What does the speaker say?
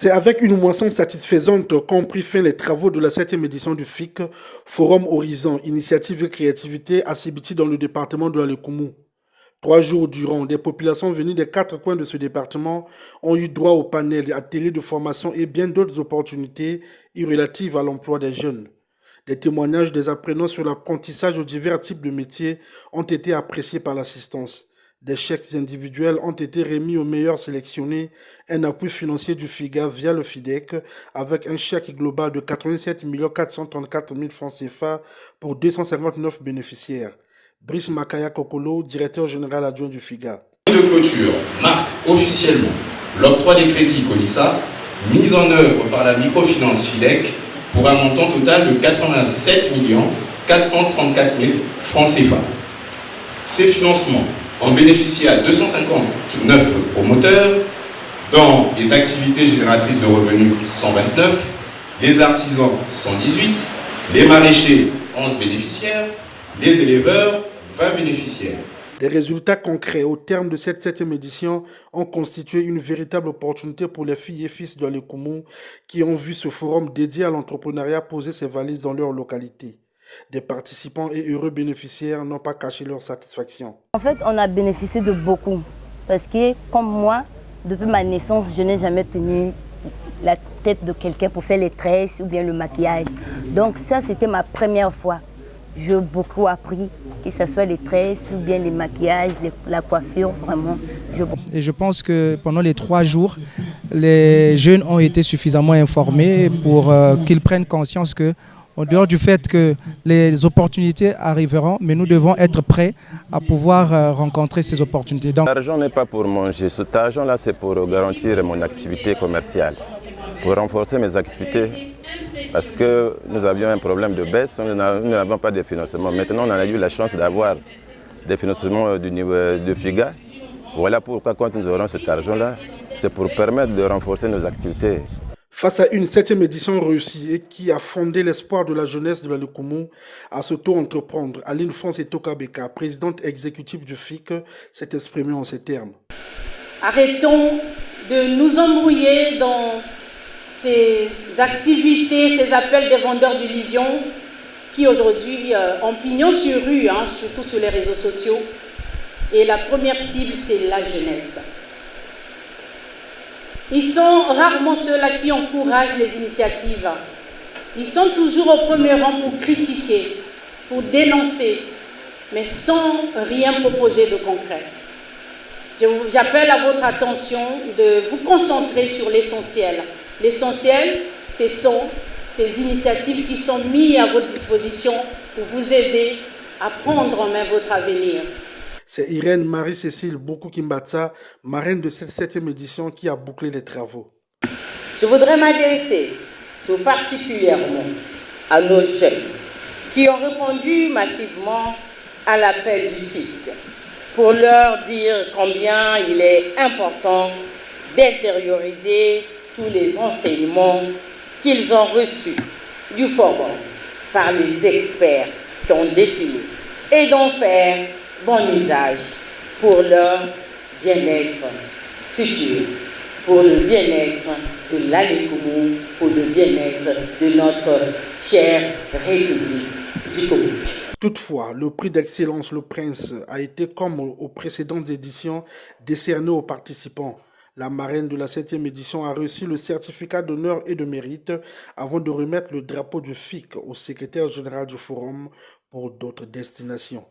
C'est avec une moisson satisfaisante qu'ont pris fin les travaux de la 7e édition du FIC, Forum Horizon, Initiative et Créativité à Sibiti dans le département de l'Alekoumou. 3 jours durant, des populations venues des 4 coins de ce département ont eu droit au panel, ateliers de formation et bien d'autres opportunités relatives à l'emploi des jeunes. Des témoignages des apprenants sur l'apprentissage aux divers types de métiers ont été appréciés par l'assistance. Des chèques individuels ont été remis aux meilleurs sélectionnés, un appui financier du FIGA via le FIDEC avec un chèque global de 87 434 000 francs CFA pour 259 bénéficiaires. Brice Makaya Kokolo, directeur général adjoint du FIGA. De clôture marque officiellement l'octroi des crédits COLISA mis en œuvre par la microfinance FIDEC pour un montant total de 87 434 000 francs CFA. Ces financements ont bénéficié à 259 promoteurs dans les activités génératrices de revenus 129, les artisans 118, les maraîchers 11 bénéficiaires, les éleveurs 20 bénéficiaires. Les résultats concrets au terme de cette 7e édition ont constitué une véritable opportunité pour les filles et fils de l'Alekoumou qui ont vu ce forum dédié à l'entrepreneuriat poser ses valises dans leur localité. Des participants et heureux bénéficiaires n'ont pas caché leur satisfaction. En fait, on a bénéficié de beaucoup parce que, comme moi, depuis ma naissance, je n'ai jamais tenu la tête de quelqu'un pour faire les tresses ou bien le maquillage. Donc ça, c'était ma première fois. J'ai beaucoup appris, que ce soit les tresses ou bien les maquillages, la coiffure, vraiment. Et je pense que pendant les 3 jours, les jeunes ont été suffisamment informés pour qu'ils prennent conscience que, en dehors du fait que les opportunités arriveront, mais nous devons être prêts à pouvoir rencontrer ces opportunités. L'argent n'est pas pour manger, cet argent-là c'est pour garantir mon activité commerciale, pour renforcer mes activités. Parce que nous avions un problème de baisse, nous n'avons pas de financement. Maintenant on a eu la chance d'avoir des financements du niveau de FIGA. Voilà pourquoi quand nous aurons cet argent-là, c'est pour permettre de renforcer nos activités. Face à une 7e édition réussie et qui a fondé l'espoir de la jeunesse de l'Alekoumou à s'auto-entreprendre, Aline France Tokabeka, présidente exécutive du FIC, s'est exprimée en ces termes. Arrêtons de nous embrouiller dans ces activités, ces appels des vendeurs d'illusions qui aujourd'hui ont pignon sur rue, surtout sur les réseaux sociaux. Et la première cible, c'est la jeunesse. Ils sont rarement ceux-là qui encouragent les initiatives. Ils sont toujours au premier rang pour critiquer, pour dénoncer, mais sans rien proposer de concret. J'appelle à votre attention de vous concentrer sur l'essentiel. L'essentiel, ce sont ces initiatives qui sont mises à votre disposition pour vous aider à prendre en main votre avenir. C'est Irène Marie-Cécile Boku-Kimbatsa, marraine de cette 7e édition, qui a bouclé les travaux. Je voudrais m'adresser tout particulièrement à nos jeunes qui ont répondu massivement à l'appel du FIC pour leur dire combien il est important d'intérioriser tous les enseignements qu'ils ont reçus du forum par les experts qui ont défilé et d'en faire bon usage pour leur bien-être futur, pour le bien-être de l'Alekoumou, pour le bien-être de notre chère République du Congo. Toutefois, le prix d'excellence Le Prince a été, comme aux précédentes éditions, décerné aux participants. La marraine de la 7e édition a reçu le certificat d'honneur et de mérite avant de remettre le drapeau du FIC au secrétaire général du forum pour d'autres destinations.